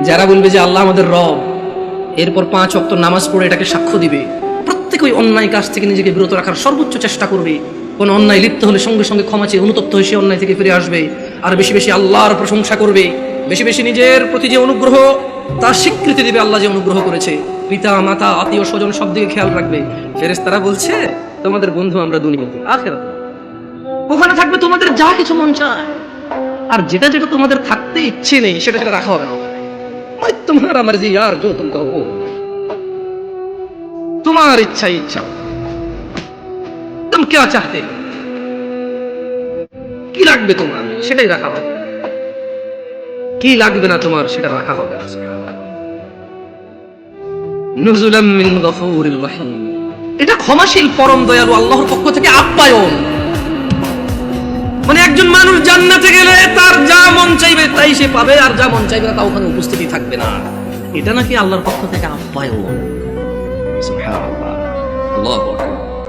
যারা বলবে যে আল্লাহ আমাদের রব, এরপর 5 ওয়াক্ত নামাজ পড়ে এটাকে সাক্ষ্য দিবে, প্রত্যেক ওই অন্যায় কাজ থেকে নিজেকে বিরত রাখার সর্বোচ্চ চেষ্টা করবে। কোন অন্যায় লিপ্ত হলে সঙ্গে সঙ্গে ক্ষমা চেয়ে অনুতপ্ত হয়ে সে অন্যায় থেকে ফিরে আসবে, আর বেশি বেশি আল্লাহর প্রশংসা করবে, বেশি বেশি নিজের প্রতি যে অনুগ্রহ তার স্বীকৃতি দিবে, আল্লাহ যে অনুগ্রহ করেছে। পিতা মাতা আত্মীয় স্বজন সব দিকে খেয়াল রাখবে। ফেরেশতারা বলছে তোমাদের বন্ধু আমরা দুনিয়াতে, আখিরাতে ওখানে থাকবে তোমাদের যা কিছু মন চায়, আর যেটা যেটা তোমাদের থাকতে ইচ্ছে নেই সেটা সেটা রাখা হবে না। তোমার মর্জি यार जो तुम कहो, তোমার ইচ্ছা ইচ্ছা, তুমি क्या चाहते, কি লাগবে তোমার সেটাই রাখা হবে, কি লাগবে না তোমার সেটা রাখা হবে। নুজুলাম মিন গফুরির রহিম, এটা ক্ষমাশীল পরম দয়ালু আল্লাহর পক্ষ থেকে আপ্যায়ন। মানে একজন মানুষ জান্নাতে গেলে তার যা মন চাইবে তাই সে পাবে, আর যা মন চাইবে তা ওখানে উপস্থিতি থাকবে না। এটা নাকি আল্লাহর পক্ষ থেকে আপ্যায়ন। সুবহানাল্লাহ, আল্লাহু আকবার।